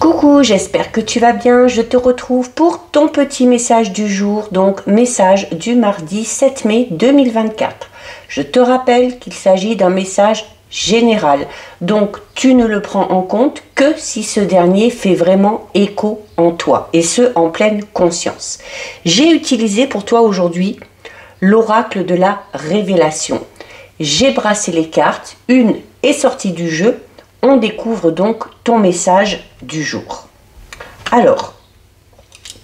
Coucou, j'espère que tu vas bien. Je te retrouve pour ton petit message du jour, donc message du mardi 7 mai 2024. Je te rappelle qu'il s'agit d'un message général, donc tu ne le prends en compte que si ce dernier fait vraiment écho en toi, et ce en pleine conscience. J'ai utilisé pour toi aujourd'hui l'oracle de la révélation. J'ai brassé les cartes, une est sortie du jeu. On découvre donc ton message du jour. Alors,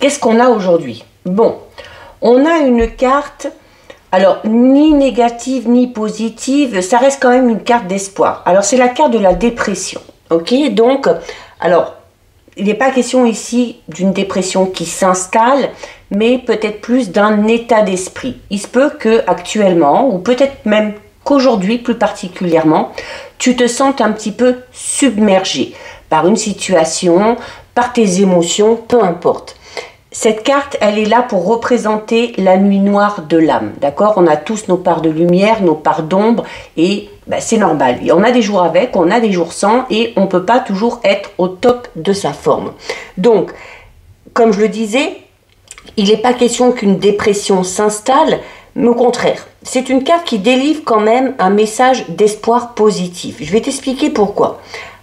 qu'est-ce qu'on a aujourd'hui? Bon, on a une carte, alors ni négative ni positive, ça reste quand même une carte d'espoir. Alors, c'est la carte de la dépression, ok? Donc, alors, il n'est pas question ici d'une dépression qui s'installe, mais peut-être plus d'un état d'esprit. Il se peut que actuellement, ou peut-être même qu'aujourd'hui plus particulièrement, tu te sens un petit peu submergé par une situation, par tes émotions, peu importe. Cette carte, elle est là pour représenter la nuit noire de l'âme, d'accord? On a tous nos parts de lumière, nos parts d'ombre, et c'est normal. On a des jours avec, on a des jours sans, et on ne peut pas toujours être au top de sa forme. Donc, comme je le disais, il n'est pas question qu'une dépression s'installe, mais au contraire, c'est une carte qui délivre quand même un message d'espoir positif. Je vais t'expliquer pourquoi.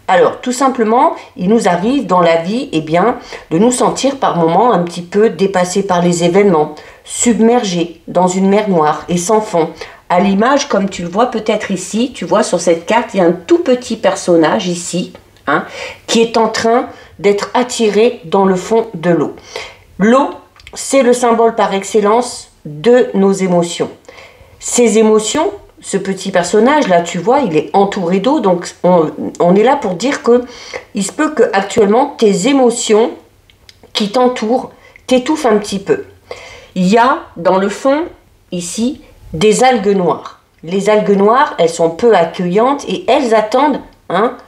Alors, tout simplement, il nous arrive dans la vie, de nous sentir par moments un petit peu dépassés par les événements, submergés dans une mer noire et sans fond. À l'image, comme tu le vois peut-être ici, tu vois sur cette carte, il y a un tout petit personnage ici, qui est en train d'être attiré dans le fond de l'eau. L'eau, c'est le symbole par excellence de nos émotions. Ces émotions, ce petit personnage là, tu vois, il est entouré d'eau, donc on est là pour dire que il se peut que actuellement tes émotions qui t'entourent t'étouffent un petit peu. Il y a dans le fond ici des algues noires. Les algues noires, elles sont peu accueillantes et elles attendent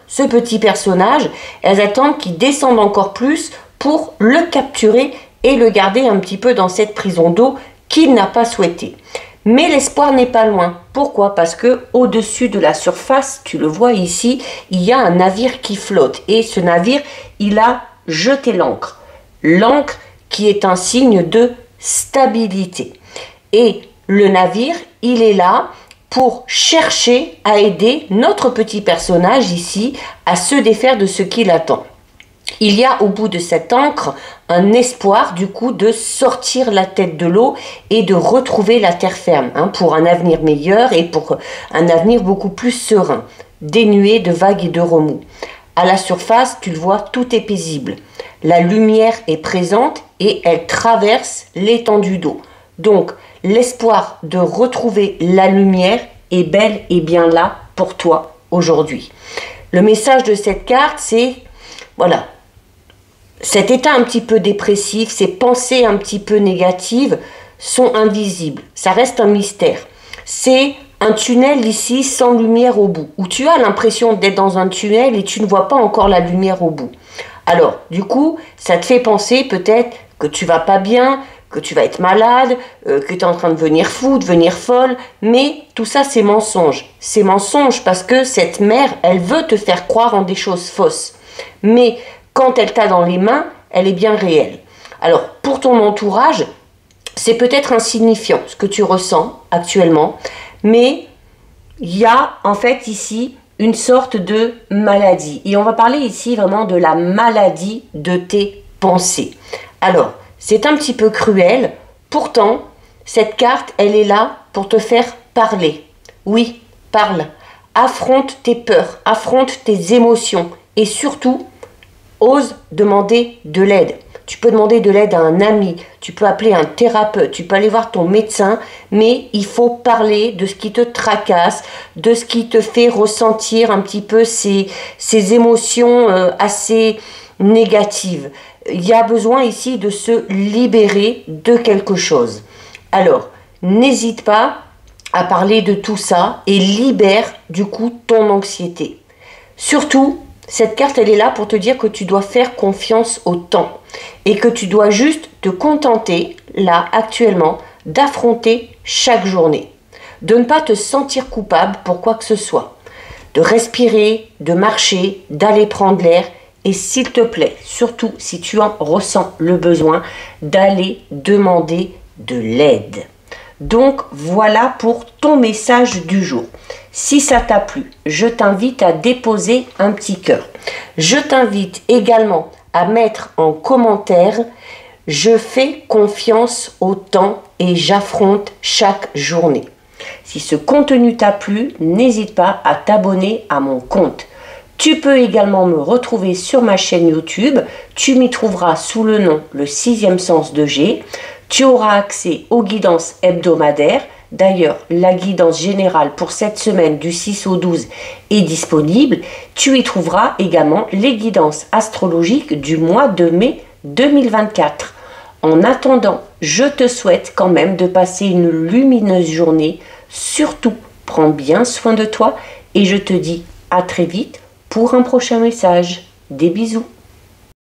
ce petit personnage, elles attendent qu'il descende encore plus pour le capturer et le garder un petit peu dans cette prison d'eau qu'il n'a pas souhaité. Mais l'espoir n'est pas loin. Pourquoi? Parce que au-dessus de la surface, tu le vois ici, il y a un navire qui flotte. Et ce navire, il a jeté l'ancre. L'ancre qui est un signe de stabilité. Et le navire, il est là pour chercher à aider notre petit personnage ici à se défaire de ce qu'il attend. Il y a au bout de cette ancre un espoir du coup de sortir la tête de l'eau et de retrouver la terre ferme pour un avenir meilleur et pour un avenir beaucoup plus serein, dénué de vagues et de remous. À la surface, tu le vois, tout est paisible. La lumière est présente et elle traverse l'étendue d'eau. Donc, l'espoir de retrouver la lumière est bel et bien là pour toi aujourd'hui. Le message de cette carte, c'est, voilà, cet état un petit peu dépressif, ces pensées un petit peu négatives sont invisibles. Ça reste un mystère. C'est un tunnel ici sans lumière au bout, où tu as l'impression d'être dans un tunnel et tu ne vois pas encore la lumière au bout. Alors, du coup, ça te fait penser peut-être que tu vas pas bien, que tu vas être malade, que tu es en train de devenir fou, de devenir folle, mais tout ça c'est mensonge. C'est mensonge parce que cette mère, elle veut te faire croire en des choses fausses. Mais quand elle t'a dans les mains, elle est bien réelle. Alors, pour ton entourage, c'est peut-être insignifiant ce que tu ressens actuellement, mais il y a en fait ici une sorte de maladie. Et on va parler ici vraiment de la maladie de tes pensées. Alors, c'est un petit peu cruel, pourtant, cette carte, elle est là pour te faire parler. Oui, parle. Affronte tes peurs, affronte tes émotions et surtout, ose demander de l'aide. Tu peux demander de l'aide à un ami, tu peux appeler un thérapeute, tu peux aller voir ton médecin, mais il faut parler de ce qui te tracasse, de ce qui te fait ressentir un petit peu ces émotions assez négatives. Il y a besoin ici de se libérer de quelque chose. Alors, n'hésite pas à parler de tout ça et libère du coup ton anxiété. Surtout, cette carte, elle est là pour te dire que tu dois faire confiance au temps et que tu dois juste te contenter, là, actuellement, d'affronter chaque journée. De ne pas te sentir coupable pour quoi que ce soit. De respirer, de marcher, d'aller prendre l'air et s'il te plaît, surtout si tu en ressens le besoin, d'aller demander de l'aide. Donc voilà pour ton message du jour. Si ça t'a plu, je t'invite à déposer un petit cœur. Je t'invite également à mettre en commentaire « Je fais confiance au temps et j'affronte chaque journée ». Si ce contenu t'a plu, n'hésite pas à t'abonner à mon compte. Tu peux également me retrouver sur ma chaîne YouTube. Tu m'y trouveras sous le nom Le Sixième Sens de G. Tu auras accès aux guidances hebdomadaires. D'ailleurs, la guidance générale pour cette semaine du 6 au 12 est disponible. Tu y trouveras également les guidances astrologiques du mois de mai 2024. En attendant, je te souhaite quand même de passer une lumineuse journée. Surtout, prends bien soin de toi et je te dis à très vite pour un prochain message. Des bisous.